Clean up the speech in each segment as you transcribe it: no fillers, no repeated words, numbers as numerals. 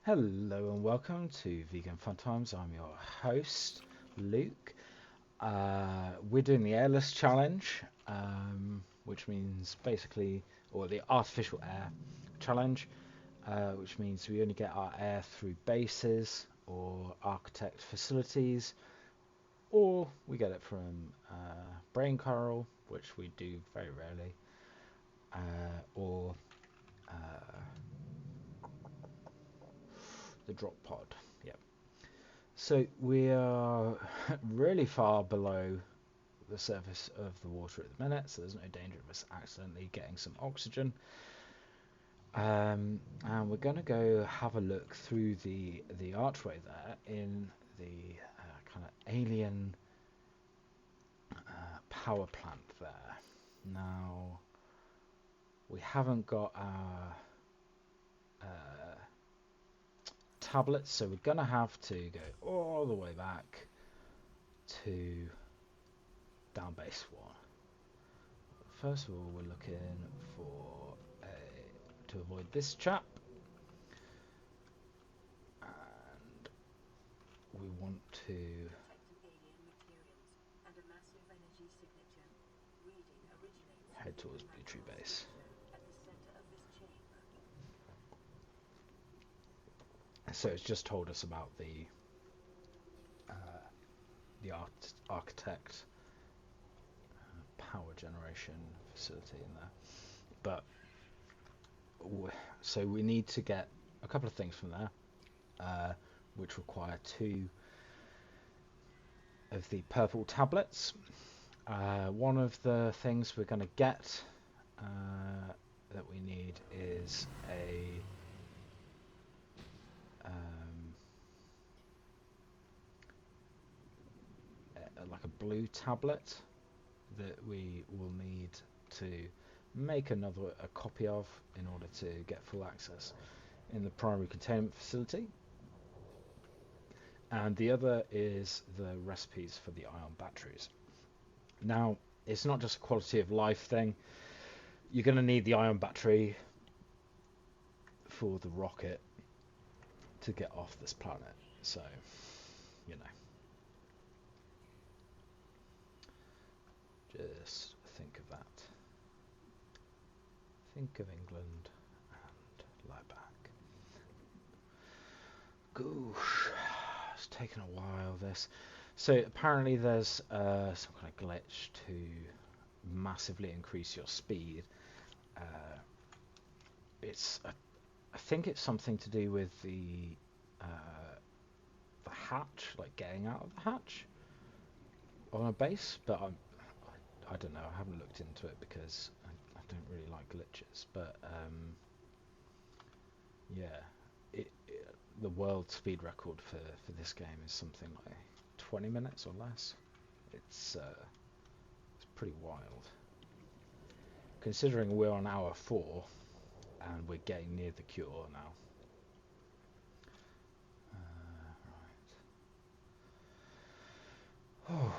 Hello and welcome to Vegan Fun Times. I'm your host, Luke. We're doing the airless challenge, which means basically, or the artificial air challenge, which means we only get our air through bases or architect facilities, or we get it from brain coral, which we do very rarely, or uh, the drop pod. Yep. So we are really far below the surface of the water at the minute, so there's no danger of us accidentally getting some oxygen. And we're going to go have a look through the archway there in the kind of alien power plant there. Now, we haven't got our tablets, so we're going to have to go all the way back to down base 1. First of all, we're looking for to avoid this chap, and we want to head towards Blue Tree Base. So it's just told us about the architect power generation facility in there, but so we need to get a couple of things from there, which require 2 of the purple tablets. One of the things we're going to get that we need is like a blue tablet that we will need to make a copy of in order to get full access in the primary containment facility. And the other is the recipes for the ion batteries. Now, it's not just a quality of life thing. You're going to need the ion battery for the rocket to get off this planet. So, you know, just think of that. Think of England and lie back. Goosh, it's taken a while, this. So apparently there's some kind of glitch to massively increase your speed. I think it's something to do with the hatch, like getting out of the hatch on a base, but I don't know. I haven't looked into it because I don't really like glitches. But yeah, the world speed record for this game is something like 20 minutes or less. It's pretty wild. Considering we're on hour 4 and we're getting near the cure now. Right.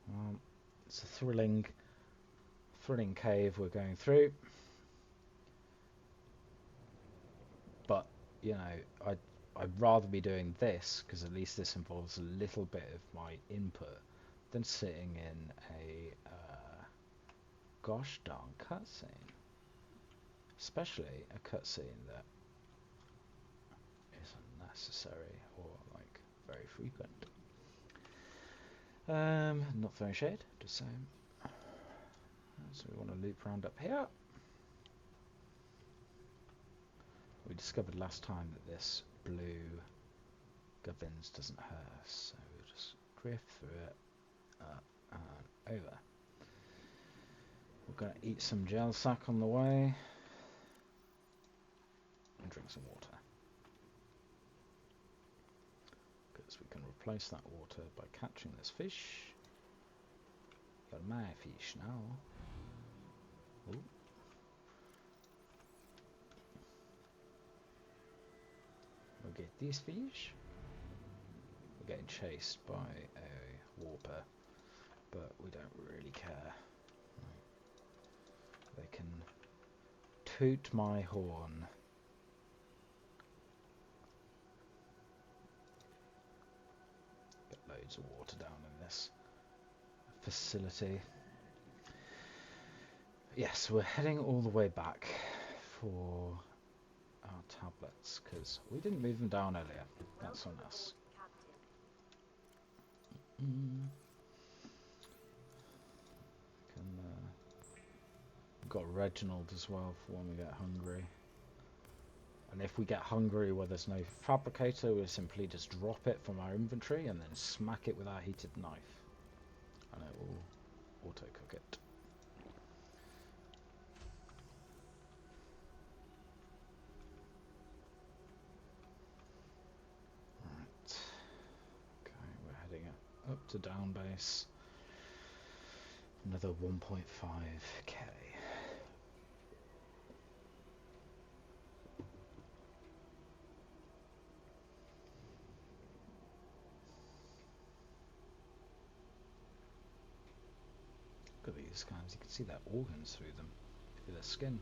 Well, it's a thrilling cave we're going through. But, you know, I'd rather be doing this, because at least this involves a little bit of my input, than sitting in a gosh darn cutscene. Especially a cutscene that isn't necessary or like very frequent. Not throwing shade, just saying. So we want to loop around up here. We discovered last time that this blue gubbins doesn't hurt, so we'll just drift through it, up and over. We're going to eat some gel sack on the way and drink some water, because we can replace that water by catching this fish. Got my fish now. Ooh. We'll get this fish. We're getting chased by a warper, but we don't really care. They can toot my horn loads of water down in this facility. Yes, we're heading all the way back for our tablets, because we didn't move them down earlier. That's on us. We've got Reginald as well for when we get hungry. And if we get hungry where there's no fabricator, we'll simply just drop it from our inventory and then smack it with our heated knife. And it will auto-cook it. Right. Okay, we're heading up to down base. Another 1.5k. Look at these guys, you can see their organs through them, through their skin.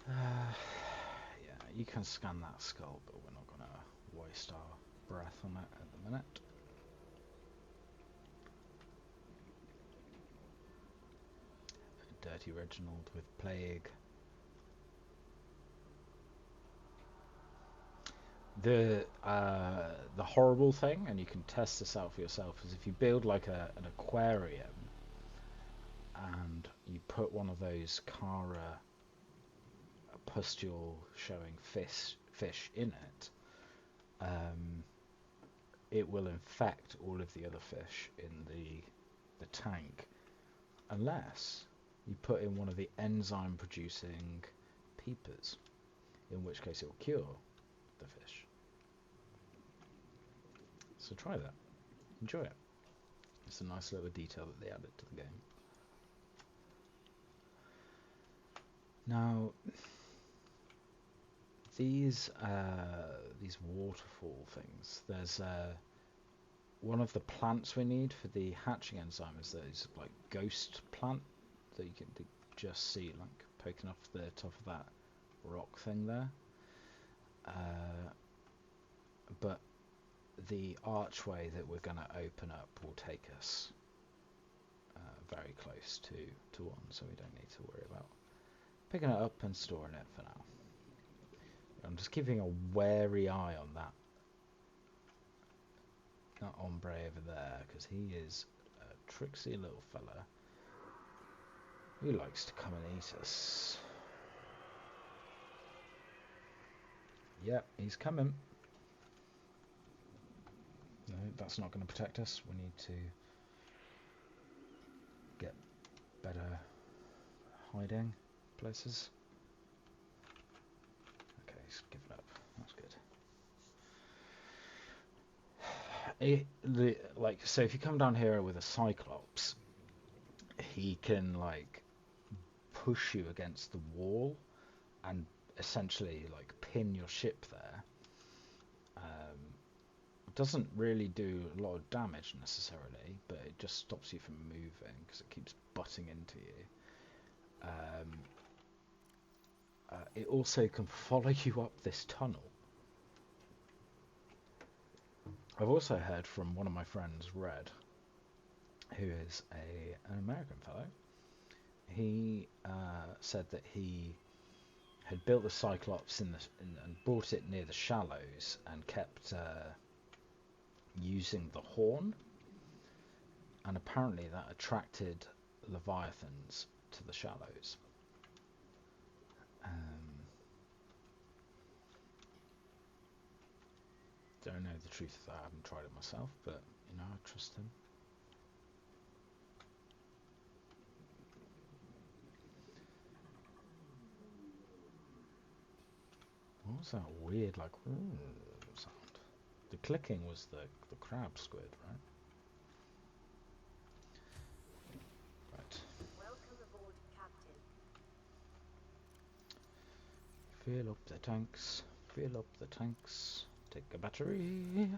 Yeah, you can scan that skull, but we're not going to waste our breath on it at the minute. Dirty Reginald with plague. The horrible thing, and you can test this out for yourself, is if you build like an aquarium and you put one of those Cara pustule showing fish in it, it will infect all of the other fish in the tank, unless you put in one of the enzyme producing peepers, in which case it will cure the fish. So try that, enjoy it. It's a nice little detail that they added to the game. Now, these waterfall things, there's one of the plants we need for the hatching enzyme is those like ghost plant that you can just see like poking off the top of that rock thing there. But the archway that we're going to open up will take us very close to one, so we don't need to worry about picking it up and storing it for now. I'm just keeping a wary eye on that hombre over there, because he is a tricksy little fella who likes to come and eat us. Yep, he's coming. No, that's not going to protect us. We need to get better hiding places. Okay, he's given up. That's good. So if you come down here with a Cyclops, he can like push you against the wall and essentially like pin your ship there. Doesn't really do a lot of damage necessarily, but it just stops you from moving because it keeps butting into you. It also can follow you up this tunnel. I've also heard from one of my friends, Red, who is an American fellow. He said that he had built the Cyclops and brought it near the shallows and kept using the horn, and apparently that attracted leviathans to the shallows. Don't know the truth of that. I haven't tried it myself, but I trust him. What's that weird, like, ooh, sound? The clicking was the crab squid, right? Right. Welcome aboard, Captain. Fill up the tanks. Fill up the tanks. Take a battery.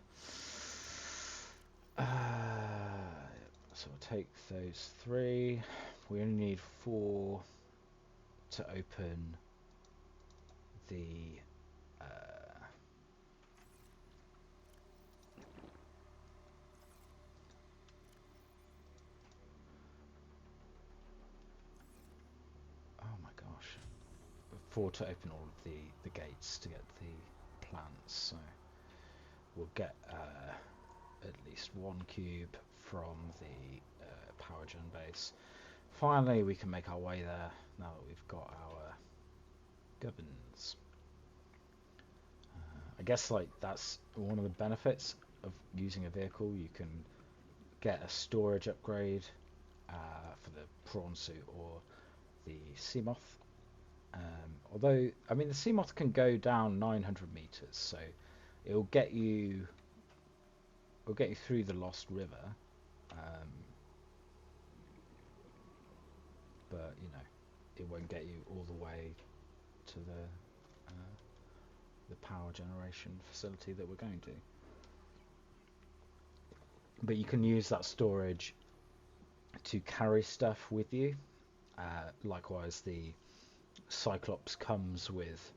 So we'll take those 3. We only need 4 to open the oh my gosh, 4 to open all of the gates to get the plants. So we'll get at least 1 cube from the power gen base. Finally, we can make our way there now that we've got our gubbins. I guess like that's one of the benefits of using a vehicle. You can get a storage upgrade for the prawn suit or the Seamoth. Although, I mean, the Seamoth can go down 900 meters, so it'll get you through the Lost River. But you know, it won't get you all the way to the power generation facility that we're going to. But you can use that storage to carry stuff with you. Likewise, the Cyclops comes with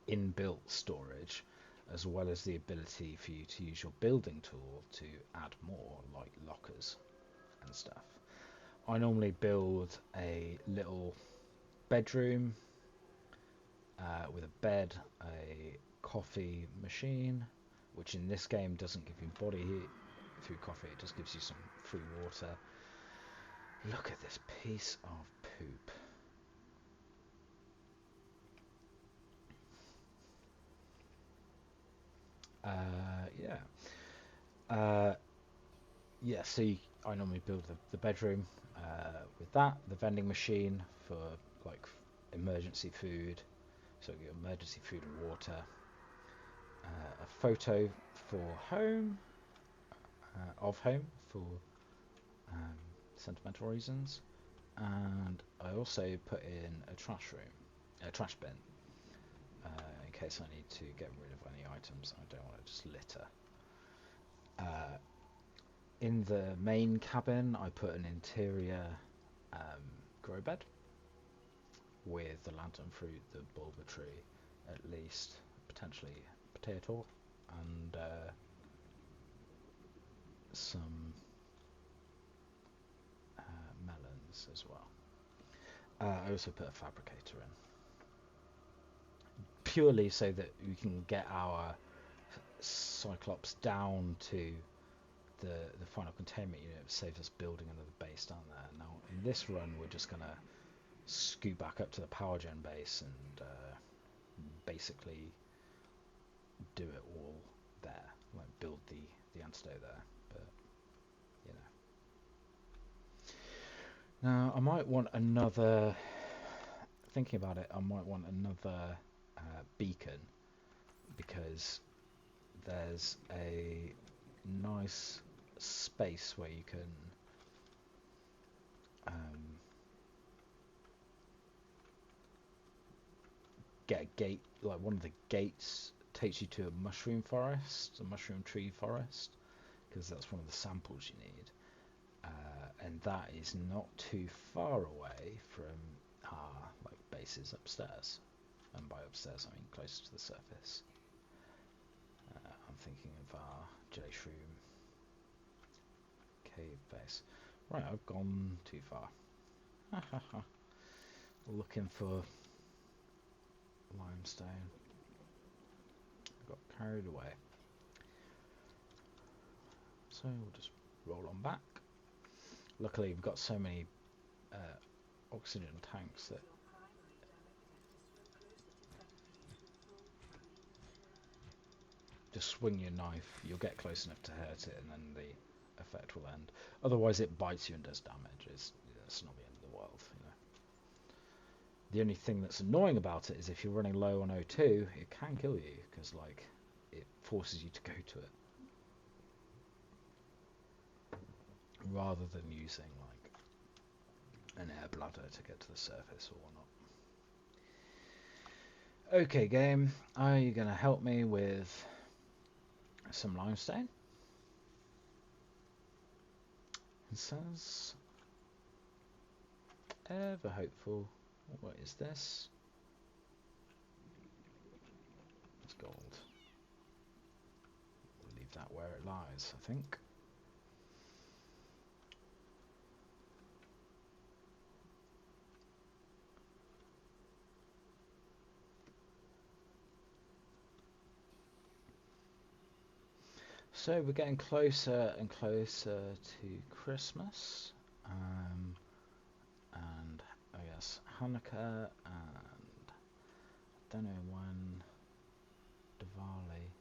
inbuilt storage, as well as the ability for you to use your building tool to add more, like lockers and stuff. I normally build a little bedroom with a bed, a coffee machine, which in this game doesn't give you body heat through coffee, it just gives you some free water. Look at this piece of poop. Yeah, so I normally build the bedroom with that, the vending machine for like emergency food, so you get emergency food and water, a photo for home, of home for sentimental reasons, and I also put in a trash bin, in case I need to get rid of any items I don't want to just litter. In the main cabin, I put an interior grow bed with the lantern fruit, the bulba tree, at least, potentially potato, and some melons as well. I also put a fabricator in, purely so that we can get our Cyclops down to the final containment unit. It saves us building another base down there. Now in this run we're just going to scoot back up to the power gen base and basically do it all there, like build the antidote there. But you know, now I might want another, thinking about it, I might want another beacon, because there's a nice space where you can get a gate, like one of the gates takes you to a mushroom forest, a mushroom tree forest, because that's one of the samples you need, and that is not too far away from our like bases upstairs, and by upstairs I mean close to the surface. I'm thinking of our jelly shroom cave base. Right, I've gone too far. Looking for limestone. Got carried away. So we'll just roll on back. Luckily we've got so many oxygen tanks that just swing your knife, you'll get close enough to hurt it and then the effect will end. Otherwise it bites you and does damage. It's not the end of the world, you know. The only thing that's annoying about it is if you're running low on O2, it can kill you because like it forces you to go to it rather than using like an air bladder to get to the surface or whatnot. Okay, game, are you going to help me with some limestone? It says ever hopeful. What is this? It's gold. We'll leave that where it lies, I think. So we're getting closer and closer to Christmas, and I guess Hanukkah, and I don't know when Diwali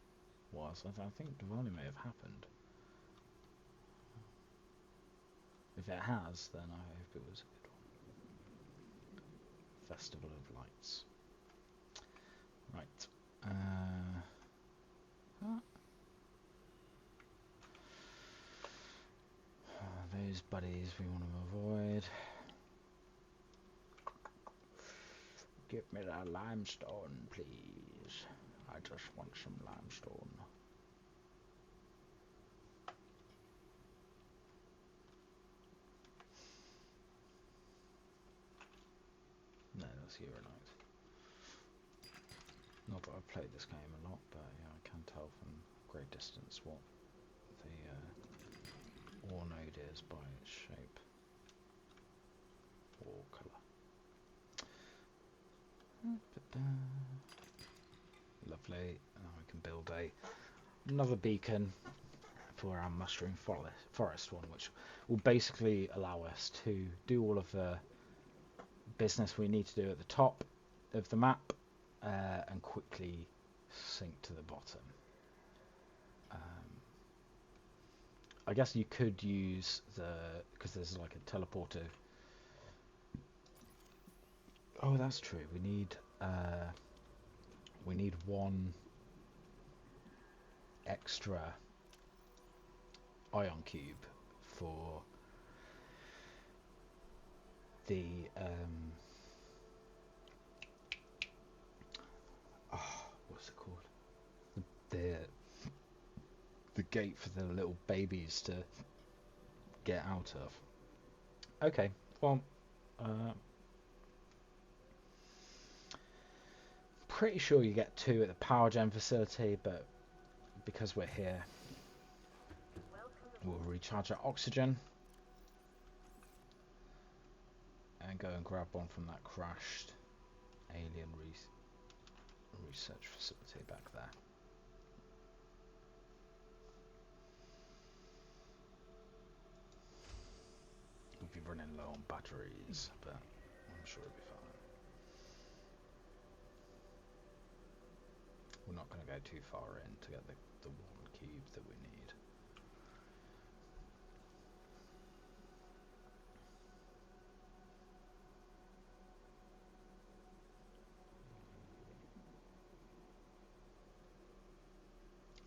was. I think Diwali may have happened. If it has, then I hope it was a good one. Festival of Lights. Right. Those buddies we want to avoid. Give me that limestone, please. I just want some limestone. No, that's uranite. Not that I've played this game a lot, but yeah, I can tell from great distance what the ore node is by its shape or colour. Lovely. Now we can build another beacon for our mushroom forest one, which will basically allow us to do all of the business we need to do at the top of the map and quickly sink to the bottom. I guess you could use because there's like a teleporter. Oh, that's true. We need one extra ion cube for the what's it called? The gate for the little babies to get out of. Okay, well, pretty sure you get 2 at the power gen facility, but because we're here, we'll recharge our oxygen and go and grab one from that crashed alien research facility back there. We'll be running low on batteries, but I'm sure it'll be fine. We're not going to go too far in to get the 1 cube that we need.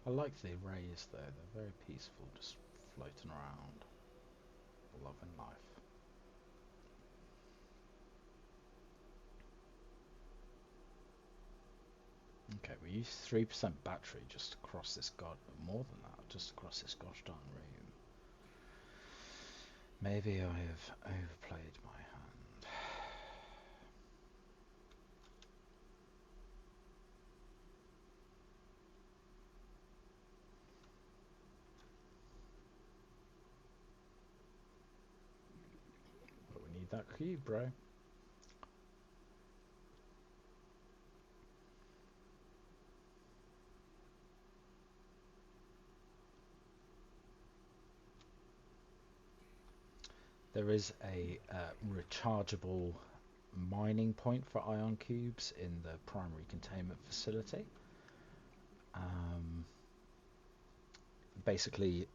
I like the rays though, they're very peaceful, just floating around, loving life. Okay, we used 3% battery just across this more than that, just across this gosh darn room. Maybe I have overplayed my hand. But we need that cube, bro. There is a rechargeable mining point for ion cubes in the primary containment facility. Basically,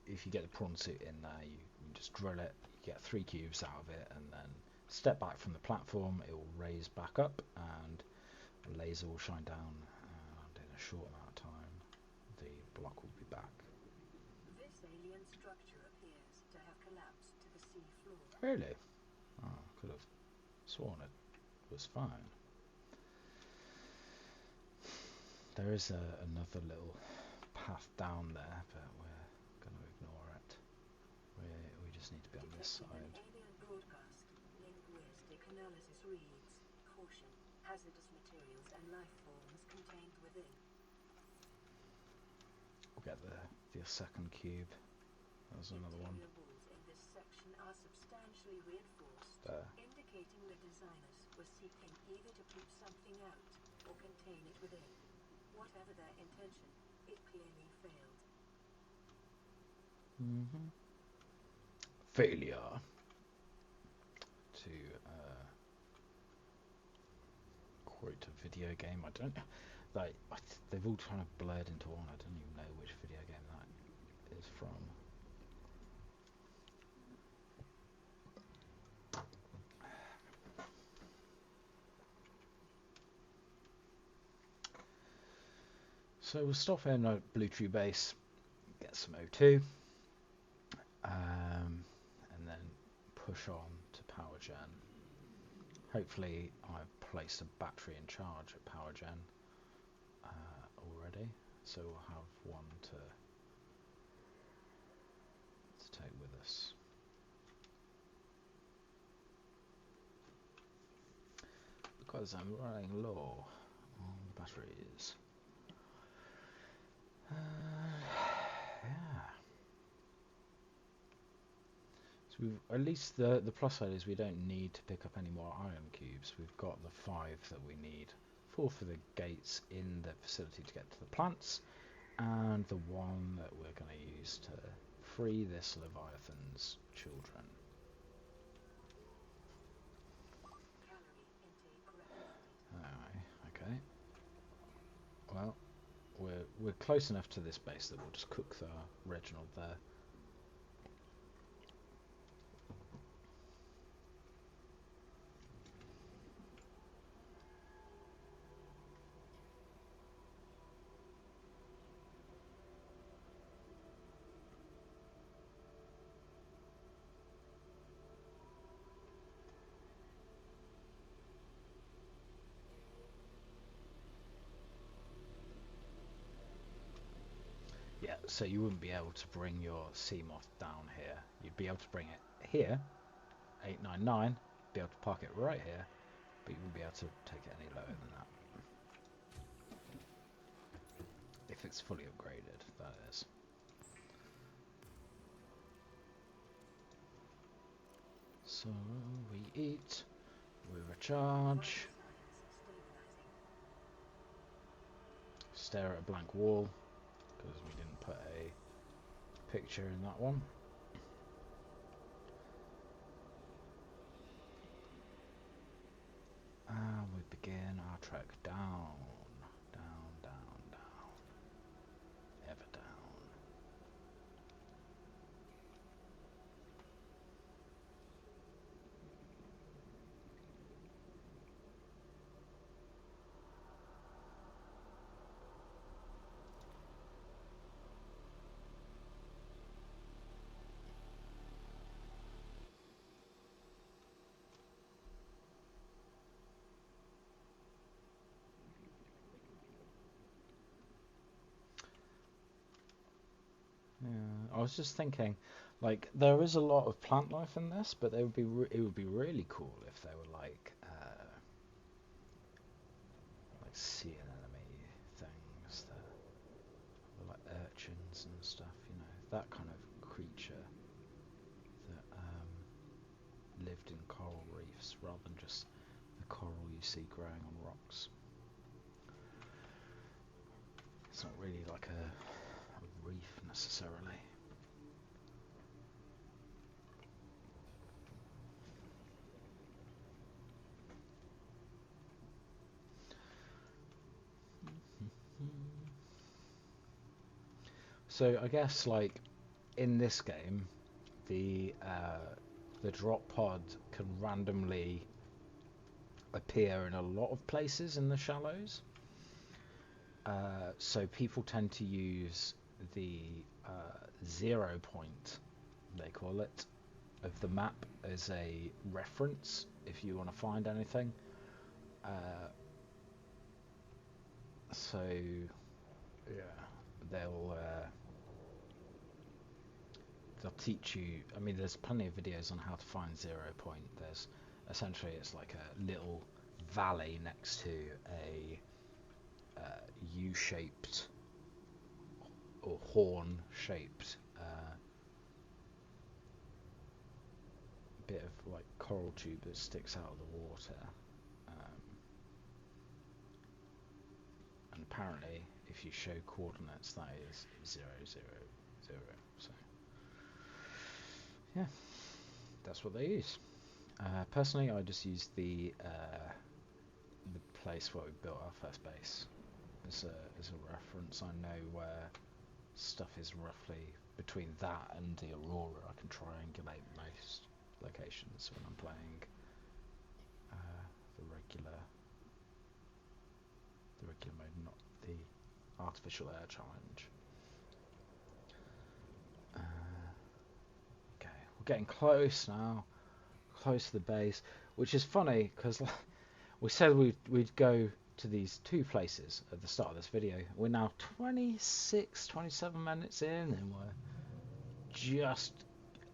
if you get the prawn suit in there, you just drill it, you get 3 cubes out of it, and then step back from the platform, it will raise back up, and a laser will shine down, and in a short amount of time, the block will be back. This alien structure appears to have collapsed to the sea floor. Really? Oh, I could have sworn it was fine. There is another little path down there, but we're going to ignore it. We just need to be on this Detecting side. an alien broadcast. Linguistic analysis reads, caution, hazardous materials and life forms contained within. We'll get the second cube. There's another one. Interior walls in this section are substantially reinforced, There. indicating the designers were seeking either to keep something out or contain it within. Whatever their intention, it clearly failed. Failure to quote a video game. I don't like. They've all kind of blurred into one. I don't even know which video game that is from. So we'll stop here at Blue Tree Base, get some O2, and then push on to Power Gen. Hopefully I've placed a battery in charge at Power Gen already, so we'll have one to take with us. Because I'm running low on batteries. Yeah. So we've, at least the plus side is we don't need to pick up any more iron cubes. We've got the 5 that we need. 4 for the gates in the facility to get to the plants, and the 1 that we're going to use to free this Leviathan's children. Calorie intake recommended. Alright, okay. Well, we're close enough to this base that we'll just cook the Reginald there. Yeah, so you wouldn't be able to bring your Seamoth down here. You'd be able to bring it here, 899, be able to park it right here, but you wouldn't be able to take it any lower than that. If it's fully upgraded, that is. So we eat, we recharge, stare at a blank wall, because we didn't put a picture in that one. And we begin our trek down, down, down, down, ever down. Yeah, I was just thinking, like, there is a lot of plant life in this, but they would be it would be really cool if they were like sea anemone things that were like urchins and stuff, you know, that kind of creature that lived in coral reefs rather than just the coral you see growing on rocks. It's not really like a reef necessarily. So I guess like in this game, the the drop pod can randomly appear in a lot of places in the shallows. So people tend to use the 0 point, they call it, of the map as a reference if you want to find anything. So yeah, they'll teach you. I mean, there's plenty of videos on how to find 0 point. There's essentially it's like a little valley next to a U-shaped or horn-shaped bit of like coral tube that sticks out of the water. And apparently, if you show coordinates, that is 0, 0, 0. So yeah, that's what they use. Personally, I just use the place where we built our first base as a reference. I know where stuff is roughly between that and the Aurora. I can triangulate most locations when I'm playing the regular mode, not the Artificial Air challenge. Okay, we're getting close now, close to the base, which is funny because we said we'd go to these two places at the start of this video. We're now 27 minutes in and we're just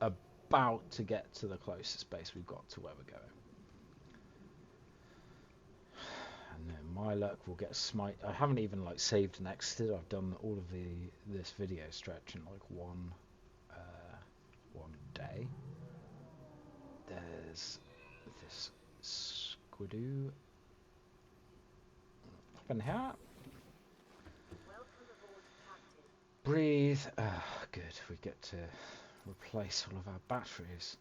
about to get to the closest base we've got to where we're going. And then my luck will get smite. I haven't even like saved and exited. I've done all of this video stretch in like one day. There's this squidoo up in here. Breathe. Good. We get to replace all of our batteries.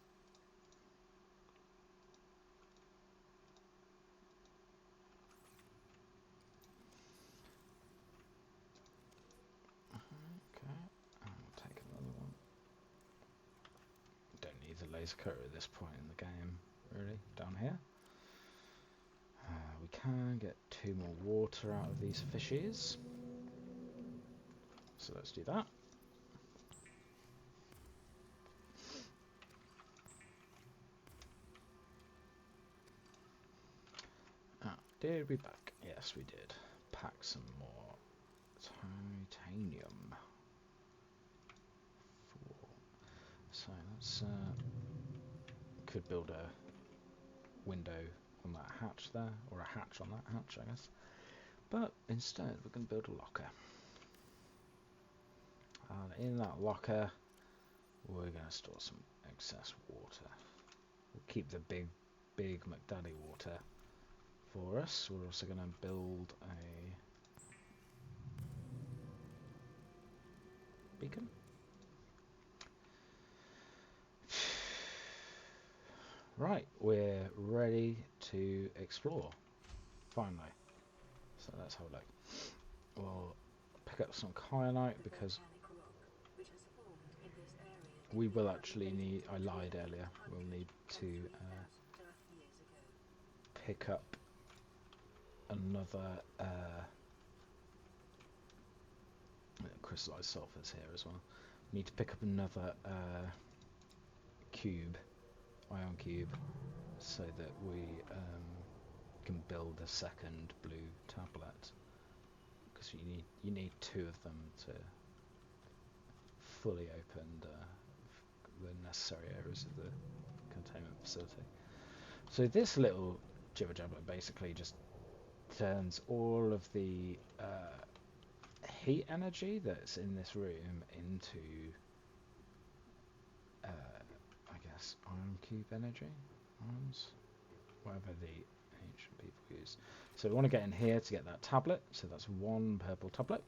Okay. I'll take another one. Don't need the laser cutter at this point in the game, really. Down here. We can get 2 more water out of these fishes. So let's do that. Did we pack? Yes, we did. Pack some more titanium. So let's could build a window on that hatch there, or a hatch on that hatch, I guess. But instead, we're going to build a locker. And in that locker, we're going to store some excess water. We'll keep the big McDaddy water for us. We're also going to build a beacon. Right, we're ready to explore, finally. So let's have a look. We'll pick up some kyanite because we will actually need, I lied earlier, we'll need to pick up another crystallized sulfurs here as well. Need to pick up another ion cube, so that we can build a second blue tablet. Because you need 2 of them to fully open the necessary areas of the containment facility. So this little jibber jabber basically just turns all of the heat energy that's in this room into I guess ion cube energy, ions, whatever the ancient people use. So we want to get in here to get that tablet. So that's 1 purple tablet.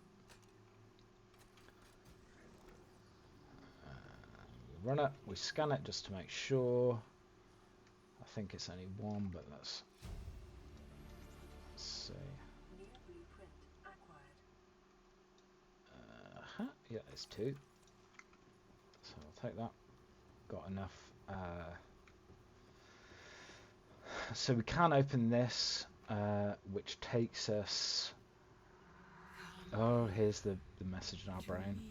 We run it, we scan it just to make sure. I think it's only 1, but let's see. Yeah, it's 2. So I'll take that. Got enough So we can open this, which takes us... Oh, here's the message in our brain.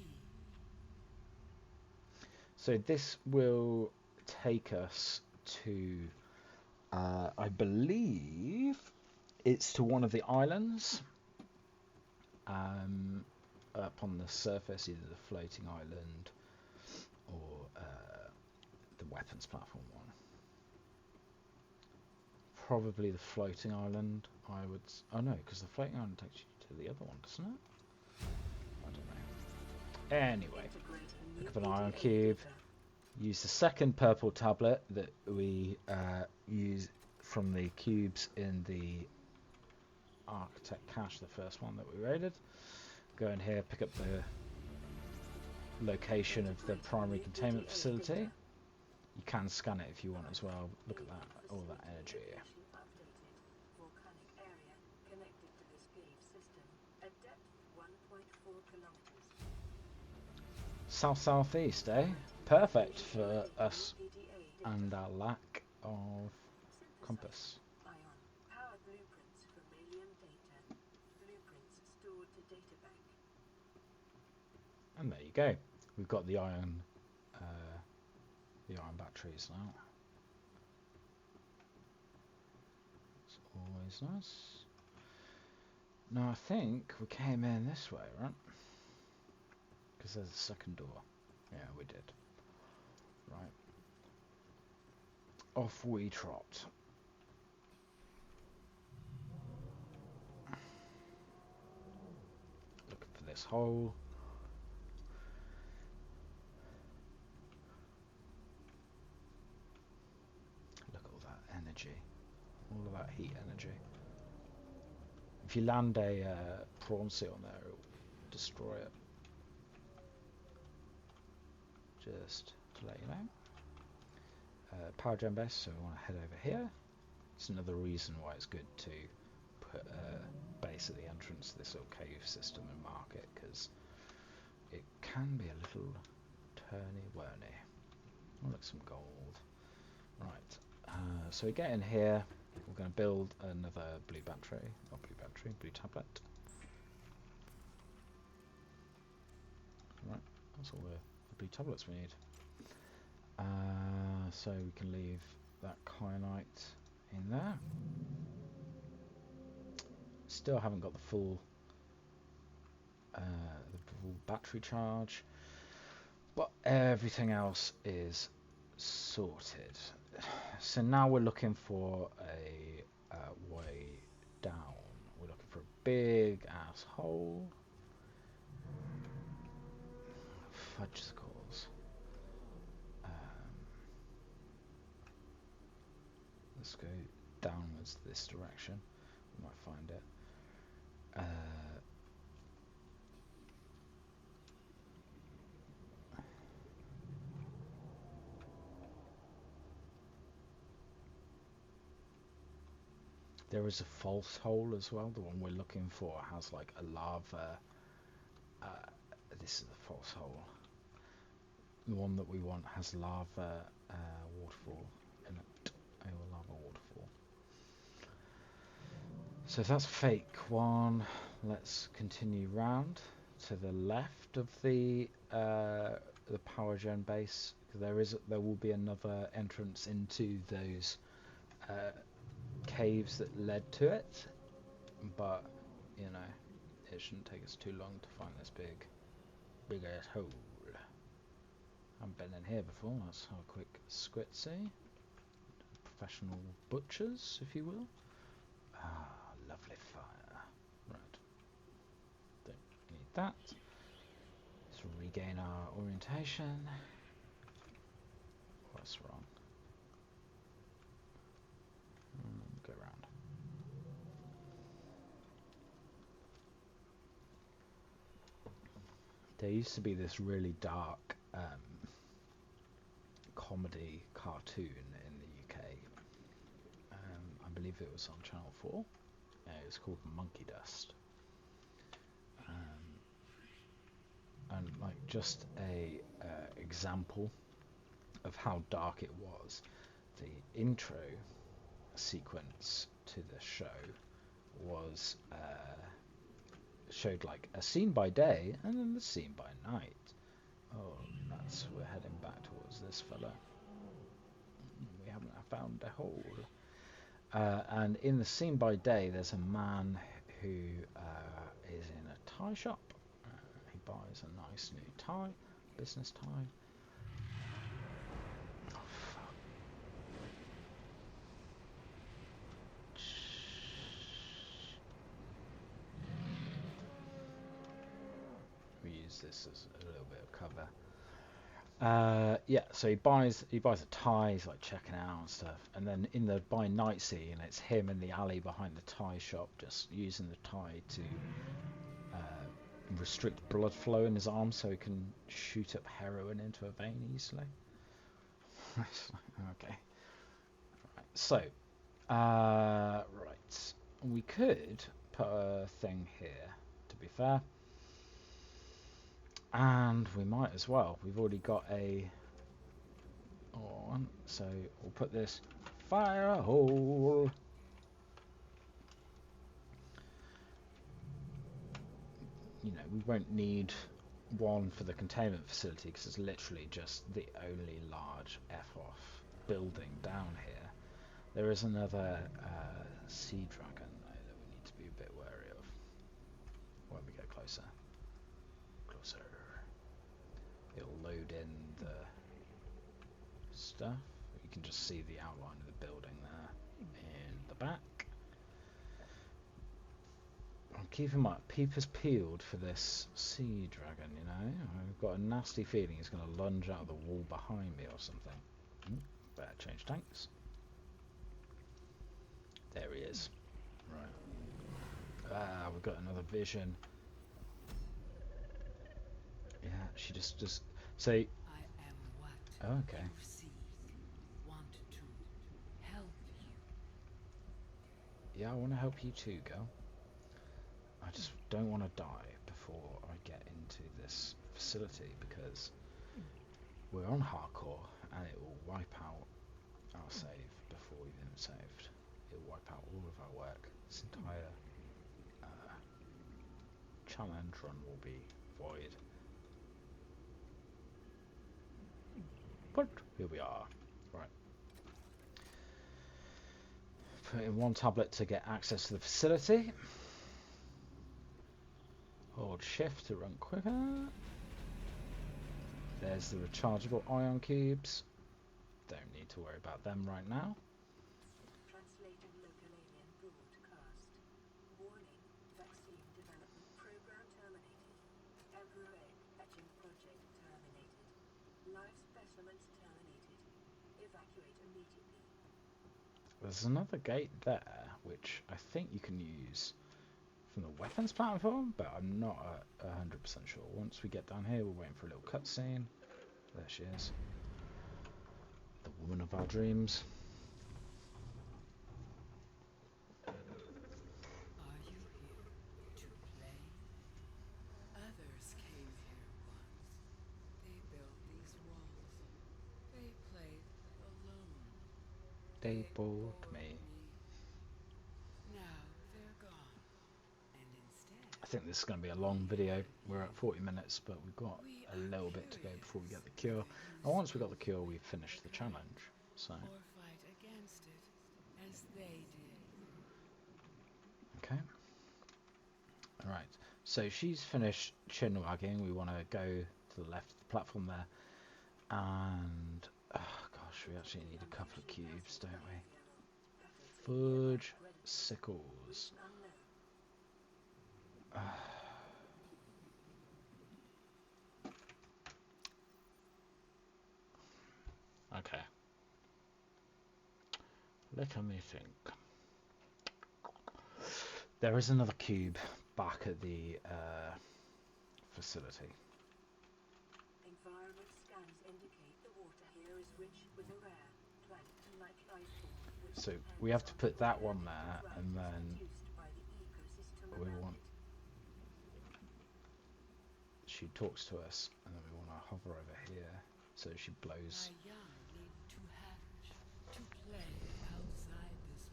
So this will take us to, I believe, it's to one of the islands up on the surface, either the floating island or the weapons platform one. Probably the floating island, I would... Oh no, because the floating island takes you to the other one, doesn't it? I don't know. Anyway, look up an ion cube. Use the second purple tablet that we use from the cubes in the Architect cache, the first one that we raided. Go in here, pick up the location of the primary containment facility. You can scan it if you want as well. Look at that, all that energy. South-southeast, eh? Perfect for us and our lack of compass. And there you go. We've got the ion batteries now. It's always nice. Now I think we came in this way, right? Because there's a second door. Yeah, we did. Right. Off we trot. Looking for this hole. Look at all that energy. All of that heat energy. If you land a prawn sea on there, it'll destroy it. Just to let you know. Power gen base, so we want to head over here. It's another reason why it's good to put a base at the entrance to this little cave system and mark it, because it can be a little turny-whirly. Oh, look, some gold. Right, so we get in here. We're going to build another blue battery, not blue battery, blue tablet. Right, that's all the blue tablets we need. So we can leave that kyanite in there. Still haven't got the full battery charge, but everything else is sorted. So now we're looking for a way down. We're looking for a big ass hole. Fudgesicles. Let's go downwards this direction. We might find it. There is a false hole as well. The one we're looking for has like a lava. This is the false hole. The one that we want has lava waterfall in it. A lava waterfall. So if that's fake one, let's continue round to the left of the power gen base. There will be another entrance into those caves that led to it, but you know, it shouldn't take us too long to find this big ass hole. Haven't been in here before. Let's have a quick squitsy. Professional butchers, if you will. Ah, lovely fire. Right. Don't need that. Let's regain our orientation. What's wrong? Go around. There used to be this really dark comedy cartoon in the UK. I believe it was on Channel 4. It was called Monkey Dust. And like just a example of how dark it was. The intro sequence to the show was showed like a scene by day and then the scene by night. Oh, we're heading back towards this fella. We haven't found a hole. And in the scene by day, there's a man who is in a tie shop. He buys a nice new tie, business tie. Oh, fuck. We use this as a little bit of cover. Yeah, so he buys a tie, he's like checking out and stuff, and then in the by night scene, it's him in the alley behind the tie shop, just using the tie to restrict blood flow in his arm so he can shoot up heroin into a vein easily. Okay. Right. So, right, we could put a thing here, to be fair. And we might as well. We've already got a on, so we'll put this fire hole. You know, we won't need one for the containment facility because it's literally just the only large F-off building down here. There is another sea dragon though that we need to be a bit wary of when we get closer. It'll load in the stuff. You can just see the outline of the building there in the back. I'm keeping my peepers peeled for this sea dragon, you know. I've got a nasty feeling he's going to lunge out of the wall behind me or something. Better change tanks. There he is. Right. We've got another vision. Yeah, she just say. I am what Oh, okay. you seek, want to help you. Yeah, I want to help you too, girl. I just don't want to die before I get into this facility because we're on hardcore and it will wipe out our save before we've even saved. It will wipe out all of our work. This entire challenge run will be void. But here we are. Right. Put in one tablet to get access to the facility. Hold shift to run quicker. There's the rechargeable ion cubes. Don't need to worry about them right now. Translated local alien broadcast. Warning, vaccine development program terminated. Emperor egg etching project terminated. Live specimens terminated. Evacuate immediately. There's another gate there, which I think you can use from the weapons platform, but I'm not 100% sure. Once we get down here, we're waiting for a little cutscene. There she is. The woman of our dreams. Are you here to play? Others came here once. They built these walls. They played alone. They bored me. Now they're gone. And instead, I think this is going to be a long video. We're at 40 minutes, but we've got a little bit to go before we get the cure. And once we got the cure, we've finished the challenge. So, or fight against it as they did. okay. Alright, so she's finished chin wagging. We want to go to the left of the platform there. And, oh gosh, we actually need a couple of cubes, don't we? Fudge sickles. Okay. Let me think. There is another cube back at the facility. Environment scans indicate the water here is rich with a rare plankton-like life form. So we have to put that one there, and then we want. She talks to us, and then we want to hover over here so she blows. My young need to hatch, to play outside this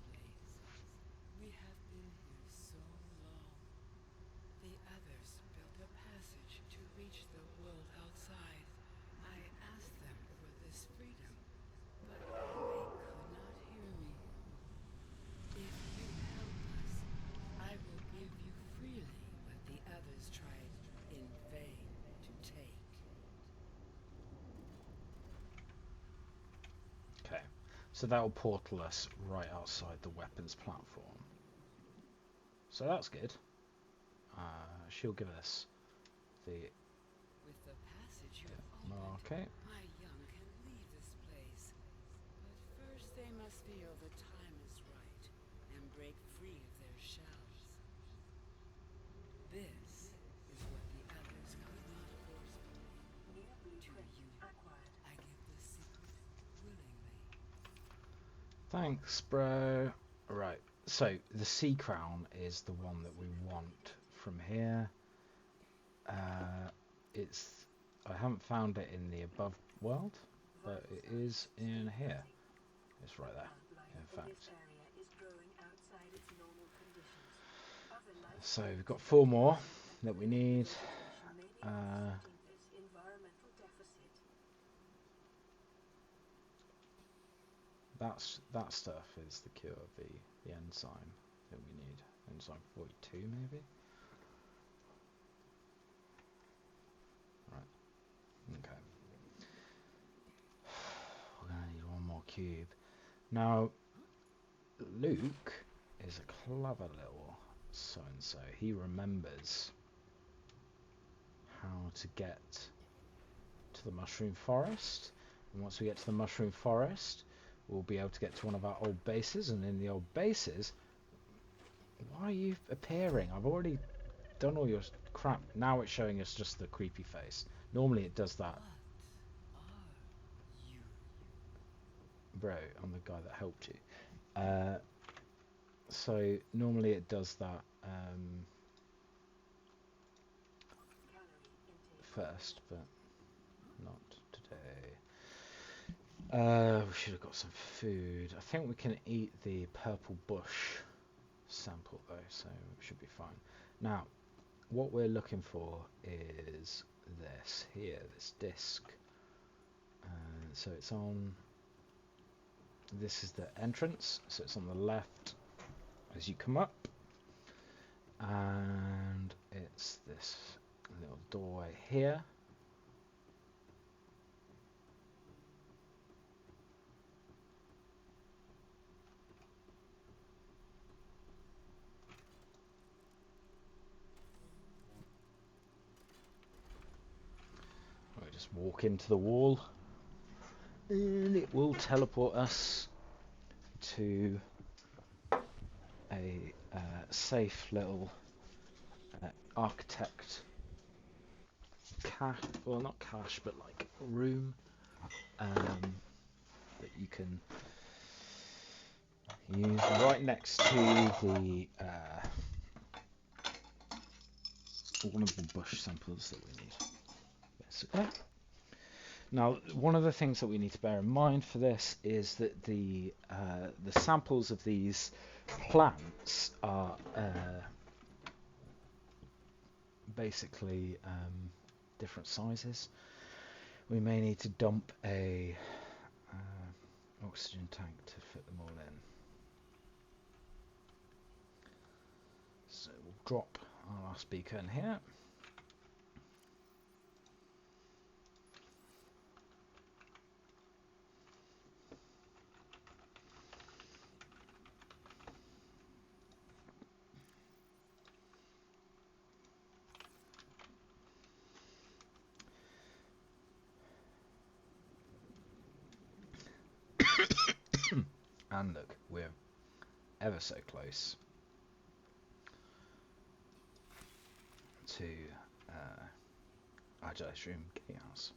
So that will portal us right outside the weapons platform. So that's good. She'll give us the... With the passage you have opened, Okay. my young can leave this place. But first they must feel the time is right and break free of their shells. This is what the others could not force from me. New blueprint acquired. I give the secret willingly. Thanks, bro. Right. So the sea crown is the one that we want from here. I haven't found it in the above world, but it is in here. It's right there, in fact. So we've got 4 more that we need. That stuff is the cure of the enzyme that we need. Enzyme 42 maybe? Right. Okay. We're going to need 1 more cube. Now, Luke is a clever little so-and-so. He remembers how to get to the mushroom forest. And once we get to the mushroom forest, we'll be able to get to one of our old bases. And in the old bases... Why are you appearing? I've already done all your crap. Now it's showing us just the creepy face. Normally it does that. What are you? Bro, I'm the guy that helped you. So normally it does that first, but not today. We should have got some food. I think we can eat the purple bush sample though, so we should be fine. Now, what we're looking for is this here, this disc. So it's on... This is the entrance, so it's on the left as you come up. And it's this little doorway here. We just walk into the wall and it will teleport us to a safe little architect cache, well not cache but like room that you can use right next to the one of the bush samples that we need, basically. Now, one of the things that we need to bear in mind for this is that the samples of these plants are basically different sizes. We may need to dump a oxygen tank to fit them all in. So we'll drop our last beaker in here. And look, we're ever so close to our room gatehouse.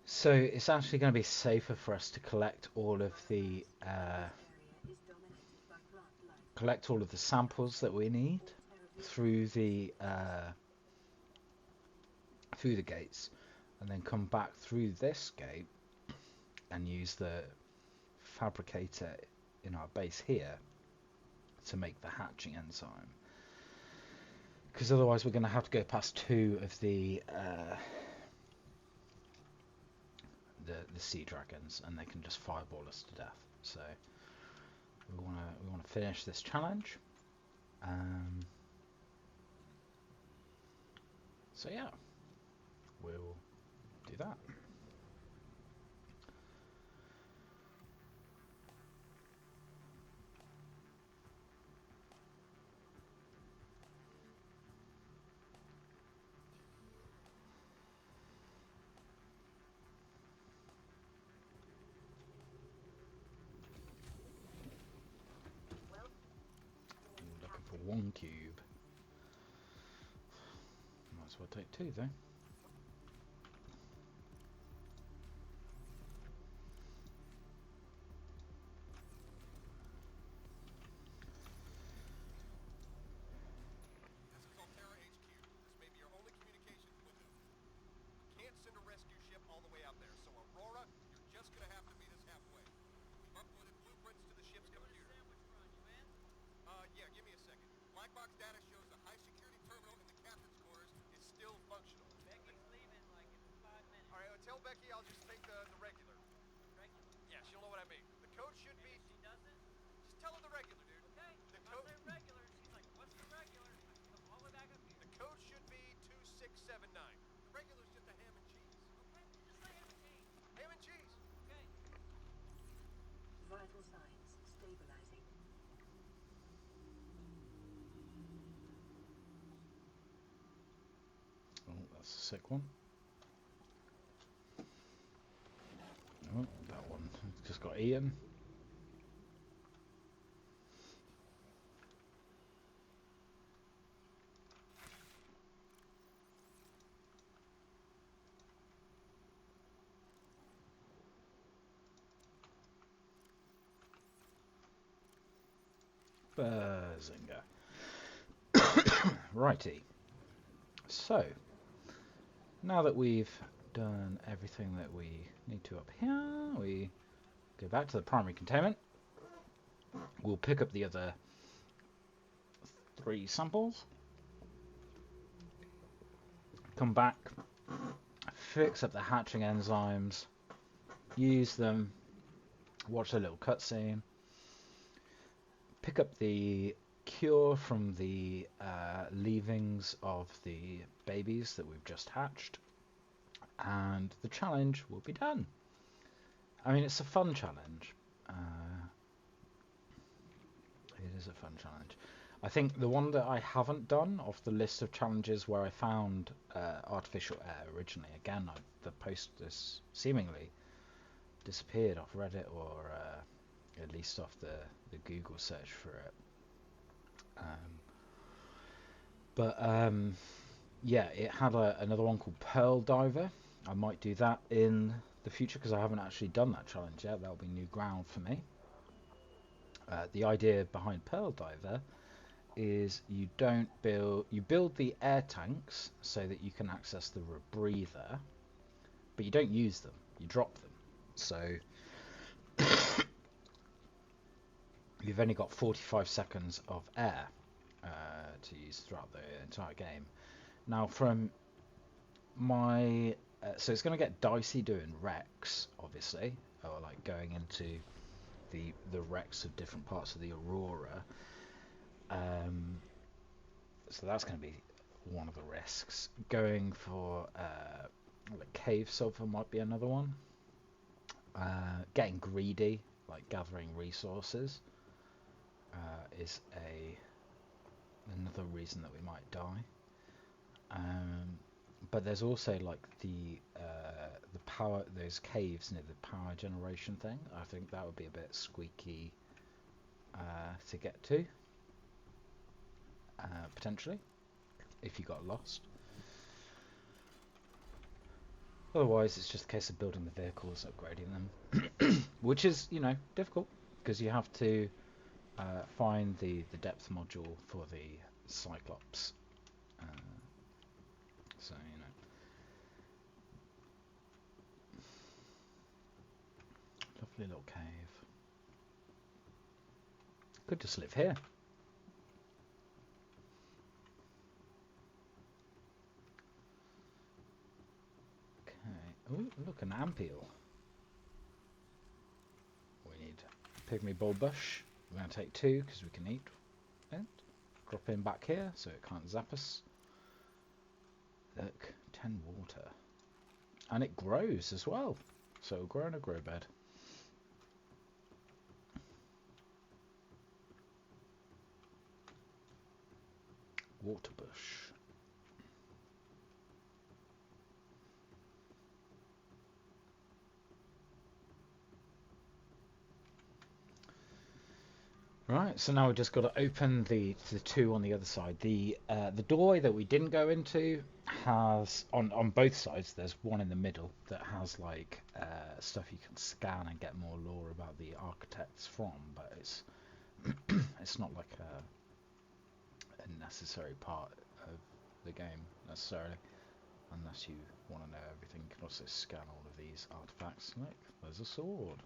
So it's actually going to be safer for us to collect all of the samples that we need through the gates, and then come back through this gate and use the fabricator in our base here to make the hatching enzyme, because otherwise we're going to have to go past 2 of the sea dragons and they can just fireball us to death. So we want to finish this challenge. So yeah, we'll do that. cube. Might as well take 2 though. Vital signs stabilizing. Oh, that's a sick one. Oh, that one just got eaten. Bazinga. Righty. So, now that we've done everything that we need to up here, we go back to the primary containment. We'll pick up the other 3 samples. Come back, fix up the hatching enzymes, use them, watch a little cutscene, pick up the cure from the leavings of the babies that we've just hatched, and the challenge will be done. I mean, it's a fun challenge. It is a fun challenge. I think the one that I haven't done off the list of challenges where I found artificial air originally, again, the post has seemingly disappeared off Reddit, or at least off the Google search for it. Yeah, it had another one called Pearl Diver. I might do that in the future because I haven't actually done that challenge yet. That'll be new ground for me. The idea behind Pearl Diver is you build the air tanks so that you can access the rebreather, but you don't use them, you drop them. So you've only got 45 seconds of air to use throughout the entire game. Now from my so it's going to get dicey doing wrecks, obviously, or like going into the wrecks of different parts of the Aurora. So that's going to be one of the risks. Going for like cave sulfur might be another one. Getting greedy, like gathering resources, is another reason that we might die. But there's also like the power, those caves near the power generation thing. I think that would be a bit squeaky to get to, potentially, if you got lost. Otherwise, it's just a case of building the vehicles, upgrading them, which is, difficult because you have to find the depth module for the Cyclops. So, lovely little cave. Could just live here. Okay. Oh, look, an ampoule. We need pygmy bulbush. We're going to take 2 because we can eat it. Drop in back here so it can't zap us. Look, 10 water. And it grows as well. So it'll grow in a grow bed. Water bush. Right, so now we've just got to open the two on the other side. The doorway that we didn't go into has on both sides. There's one in the middle that has like stuff you can scan and get more lore about the architects from, but it's not like a necessary part of the game necessarily, unless you want to know everything. You can also scan all of these artifacts. Look, there's a sword.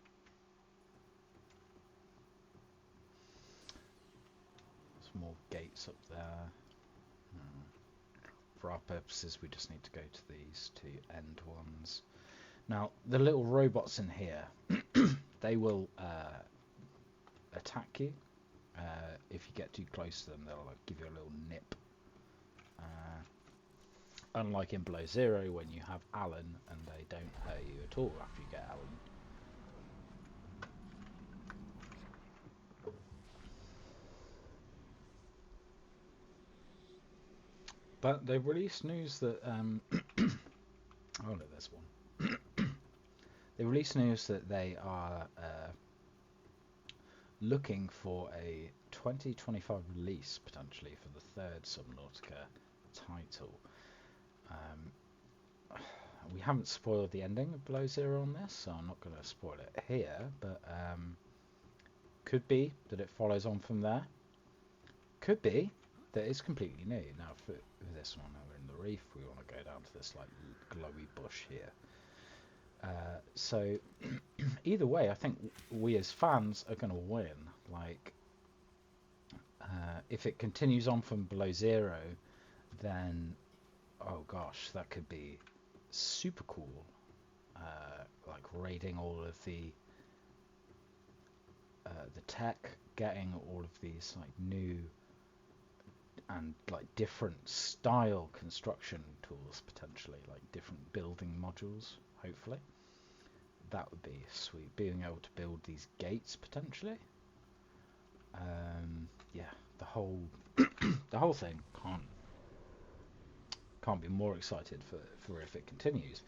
More gates up there. For our purposes, we just need to go to these two end ones. Now, the little robots in here, they will attack you. If you get too close to them, they'll like, give you a little nip. Unlike in Below Zero, when you have Alan and they don't hurt you at all after you get Alan. But they've released news that oh no, there's one. They released news that they are looking for a 2025 release potentially for the third Subnautica title. We haven't spoiled the ending of Below Zero on this, so I'm not going to spoil it here, but could be that it follows on from there. Could be that it's completely new. Now for this one, we're in the reef, we want to go down to this like glowy bush here. So either way, I think we as fans are going to win. Like, if it continues on from Below Zero, then oh gosh, that could be super cool. Like raiding all of the tech, getting all of these like new and like different style construction tools, potentially like different building modules, hopefully. That would be sweet, being able to build these gates potentially. Yeah, the whole the whole thing can't be more excited for if it continues.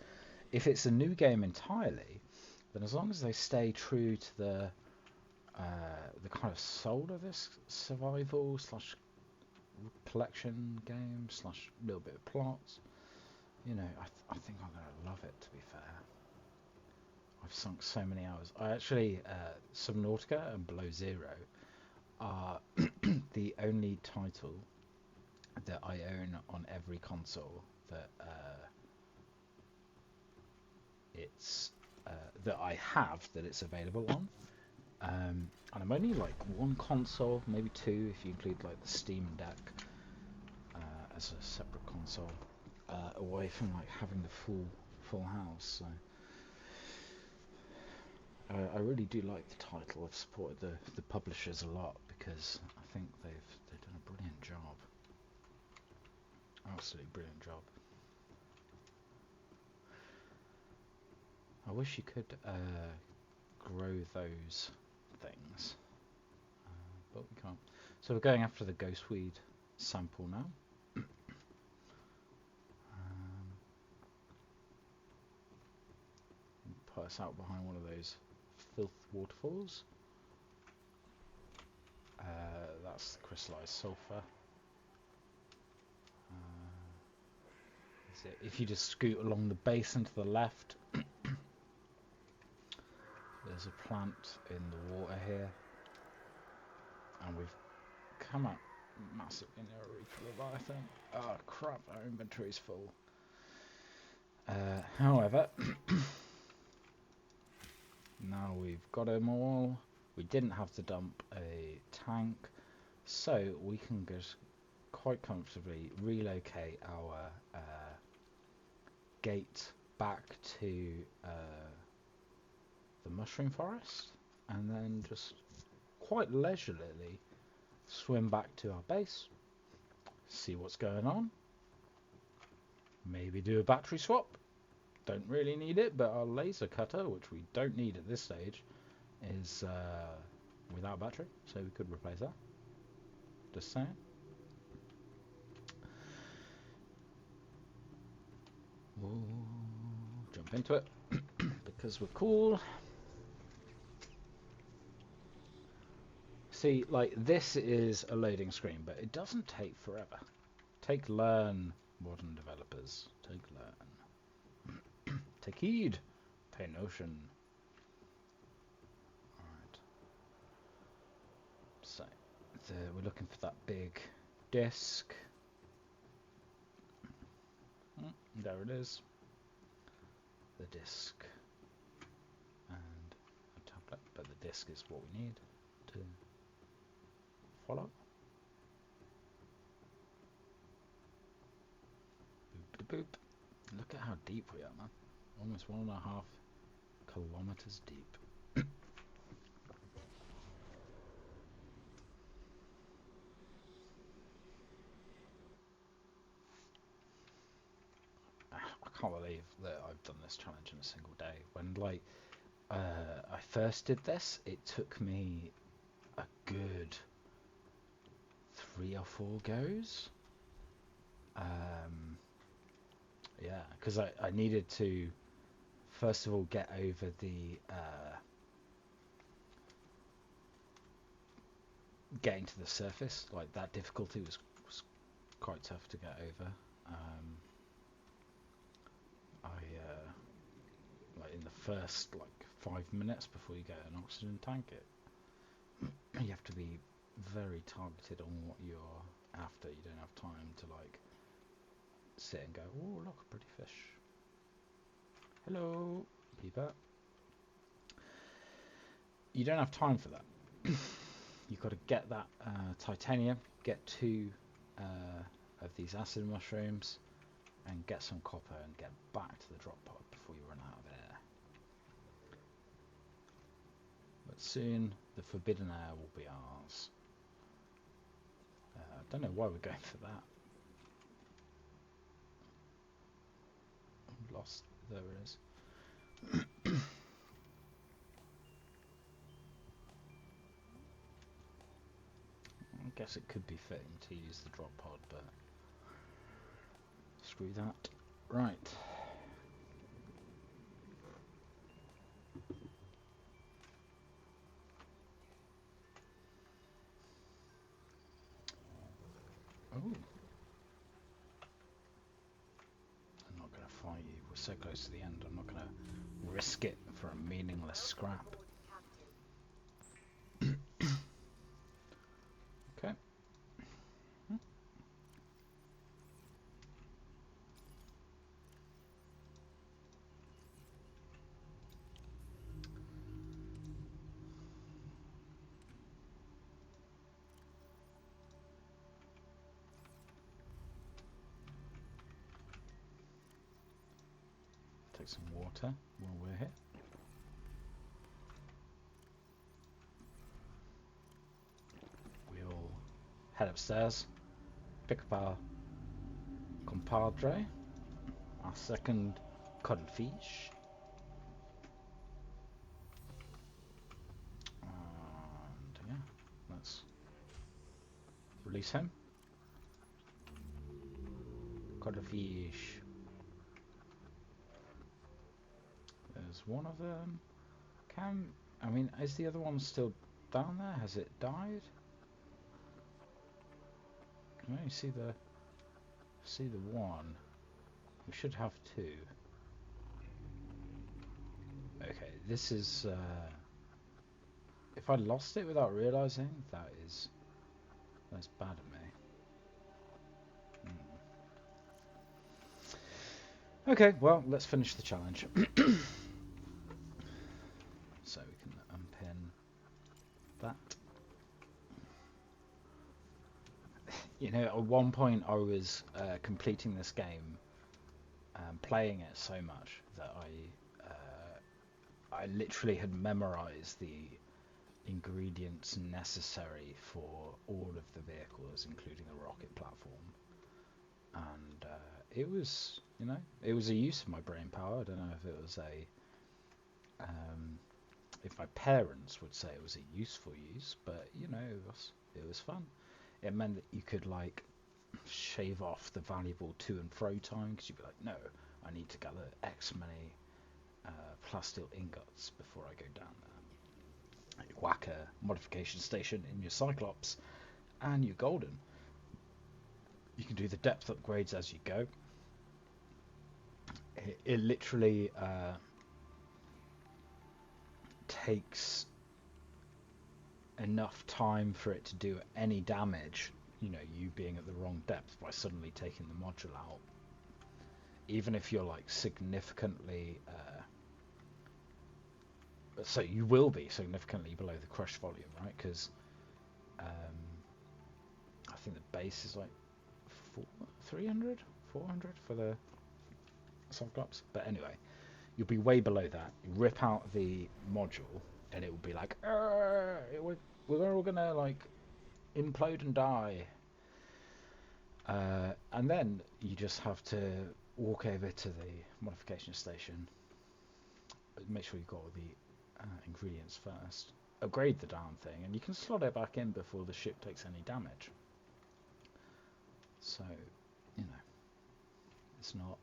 If it's a new game entirely, then as long as they stay true to the kind of soul of this survival slash collection game slash little bit of plots, you know, I think I'm gonna love it. To be fair, I've sunk so many hours. I actually Subnautica and Below Zero are the only title that I own on every console that that I have that it's available on. And I'm only like one console, maybe two if you include like the Steam Deck as a separate console, away from like having the full house. So I really do like the title. I've supported the publishers a lot because I think they've done a brilliant job. Absolutely brilliant job. I wish you could grow those things, but we can't. So we're going after the ghostweed sample now. Put us out behind one of those filth waterfalls. That's the crystallized sulfur. If you just scoot along the base and to the left, there's a plant in the water here, and we've come up massively near a reef leviathan. Oh crap, our inventory's full. However, now we've got them all. We didn't have to dump a tank, so we can just quite comfortably relocate our gate back to the mushroom forest, and then just quite leisurely swim back to our base, see what's going on, maybe do a battery swap. Don't really need it, but our laser cutter, which we don't need at this stage, is without battery, so we could replace that. Just saying. We'll jump into it because we're cool. See, like, this is a loading screen, but it doesn't take forever. Take learn, modern developers. Take learn. Take heed. Pay notion. Alright. So, we're looking for that big disk. There it is. The disk. And a tablet, but the disk is what we need to follow. Boop, boop. Look at how deep we are, man. Almost 1.5 kilometers deep. I can't believe that I've done this challenge in a single day. When, like, I first did this, it took me a good 3 or 4 goes. Yeah, because I needed to first of all get over the getting to the surface. Like, that difficulty was quite tough to get over. Like, in the first, like, 5 minutes before you get an oxygen tank, you have to be very targeted on what you're after. You don't have time to, like, sit and go, oh, look, a pretty fish. Hello, Peeper. You don't have time for that. You've got to get that titanium, get 2 of these acid mushrooms, and get some copper and get back to the drop pod before you run out of air. But soon the forbidden air will be ours. I don't know why we're going for that. I'm lost. There it is. I guess it could be fitting to use the drop pod, but screw that. Right. Oh. I'm not going to fight you. We're so close to the end. I'm not going to risk it for a meaningless scrap. Okay. Take some water while we're here. We'll head upstairs, pick up our compadre, our second codfish. And yeah, let's release him. Codfish. There's one of them. I mean, is the other one still down there? Has it died? Can I see the one? We should have 2. Okay, this is if I lost it without realizing, that's bad of me. Okay, well, let's finish the challenge. So we can unpin that. You know, at one point I was completing this game, playing it so much that I literally had memorized the ingredients necessary for all of the vehicles, including the rocket platform. And it was, you know, it was a use of my brain power. I don't know if it was if my parents would say it was a useful use, but you know, it was fun. It meant that you could, like, shave off the valuable to and fro time, because you'd be like, no, I need to gather X many plasteel ingots before I go down there. You whack a modification station in your Cyclops, and you're golden. You can do the depth upgrades as you go. It literally takes enough time for it to do any damage, you know, you being at the wrong depth by suddenly taking the module out. Even if you're like significantly so you will be significantly below the crush volume, right? Because I think the base is like 300, 400 for the Cyclops. But anyway, you'll be way below that. You rip out the module, and it will be like, we're all gonna like implode and die. And then you just have to walk over to the modification station. Make sure you've got all the ingredients first. Upgrade the darn thing, and you can slot it back in before the ship takes any damage. So, you know, it's not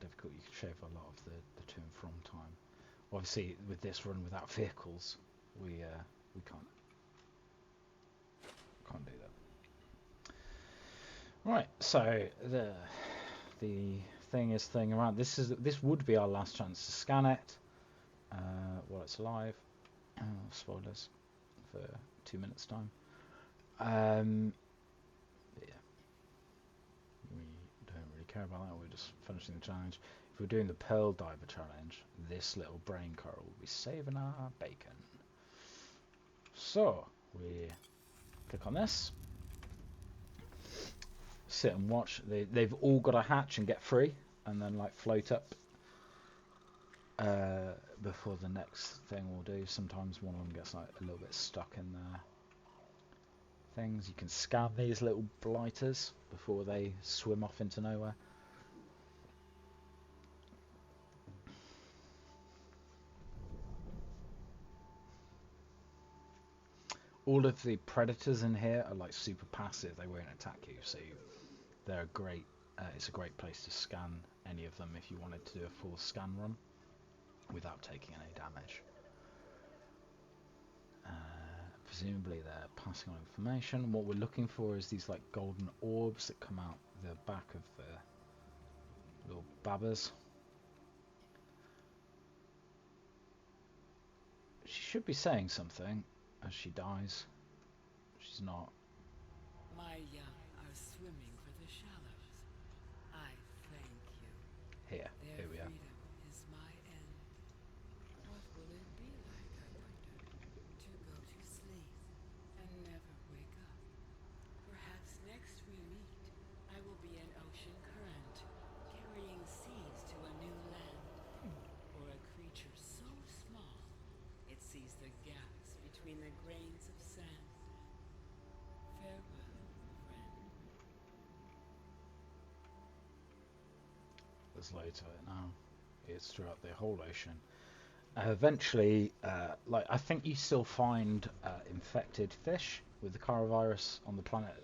difficult. You can shave a lot of the to and from time. Obviously, with this run without vehicles, we can't do that. Right. So the thing around. This would be our last chance to scan it while it's alive. Spoilers for 2 minutes time. Yeah, we don't really care about that. We're just finishing the challenge. If we're doing the Pearl Diver challenge, this little brain coral will be saving our bacon. So we click on this, sit and watch. They've all got to hatch and get free, and then like float up before the next thing we'll do. Sometimes one of them gets like a little bit stuck in there. Things you can scan these little blighters before they swim off into nowhere. All of the predators in here are like super passive. They won't attack you, so they're a great. It's a great place to scan any of them if you wanted to do a full scan run without taking any damage. Presumably they're passing on information. What we're looking for is these like golden orbs that come out the back of the little babbers. She should be saying something as she dies. She's not. My young are swimming for the shallows. I thank you. Here Their we are. freedom is my end. What will it be like, I wonder, to go to sleep and never wake up? Perhaps next we meet, I will be an ocean current, carrying seas to a new land, or a creature so small it sees the gaps between the grains of sand. Farewell, friend. There's loads of it now. It's throughout the whole ocean. Eventually, like I think you still find infected fish with the coronavirus on the planet,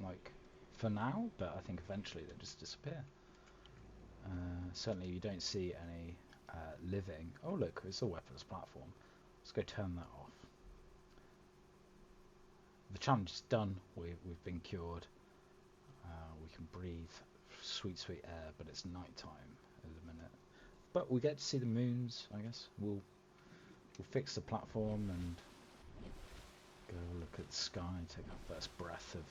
like for now. But I think eventually they just disappear. Certainly, you don't see any living. Oh look, it's a weapons platform. Let's go turn that off. The challenge is done. We've been cured. We can breathe sweet, sweet air, but it's night time at the minute. But we get to see the moons, I guess. We'll fix the platform and go look at the sky and take our first breath of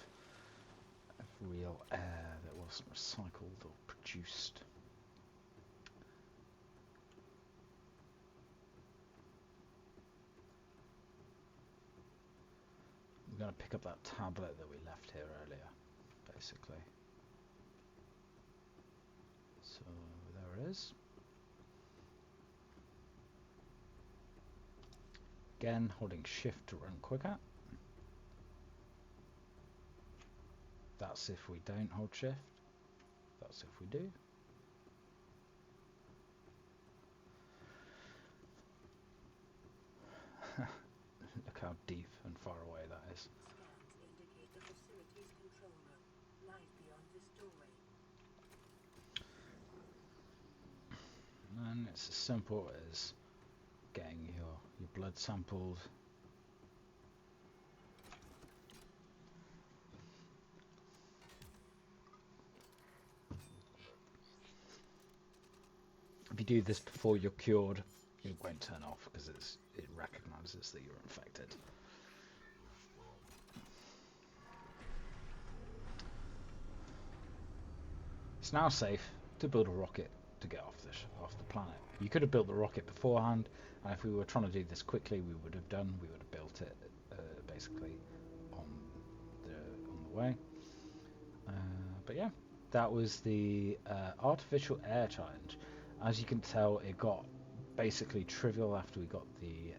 real air that wasn't recycled or produced. We're going to pick up that tablet that we left here earlier, basically. So there it is. Again, holding shift to run quicker. That's if we don't hold shift. That's if we do. Look how deep and far away that is. Scans indicate the facility's control room lies beyond this doorway. And it's as simple as getting your blood sampled. If you do this before you're cured, it won't turn off because it recognises that you're infected. It's now safe to build a rocket to get off the planet. You could have built the rocket beforehand, and if we were trying to do this quickly, we would have built it basically on the way. But yeah, that was the Artificial Air Challenge. As you can tell, it got basically trivial after we got the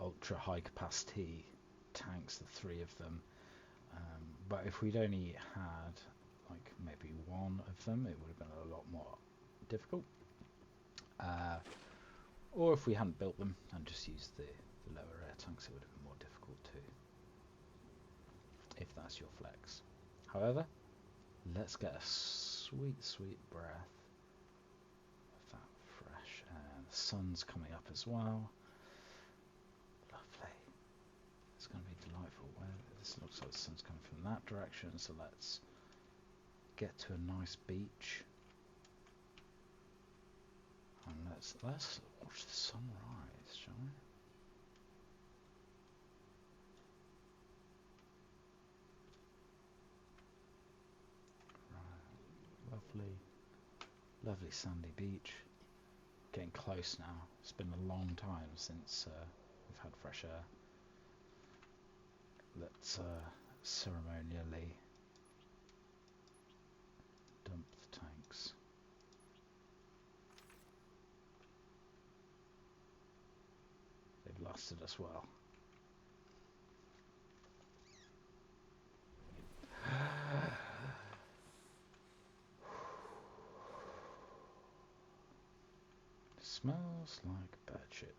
ultra high capacity tanks, the 3 of them. But if we'd only had like maybe 1 of them, it would have been a lot more difficult. Or if we hadn't built them and just used the lower air tanks, it would have been more difficult too, if that's your flex. However, let's get a sweet, sweet breath of that fresh air. The sun's coming up as well. Lovely. It's going to be delightful weather. This looks like the sun's coming from that direction, so let's get to a nice beach. And let's watch the sunrise, shall we? Right. Lovely sandy beach. Getting close now. It's been a long time since we've had fresh air. Let's ceremonially dump the tanks. They've lasted us well. Smells like bad shit.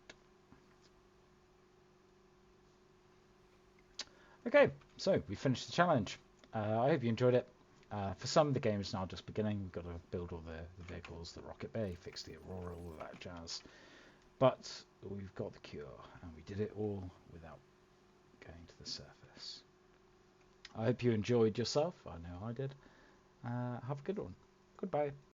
Okay, so we finished the challenge. I hope you enjoyed it. For some, the game is now just beginning. We've got to build all the vehicles, the rocket bay, fix the Aurora, all that jazz. But we've got the cure, and we did it all without going to the surface. I hope you enjoyed yourself. I know I did. Have a good one. Goodbye.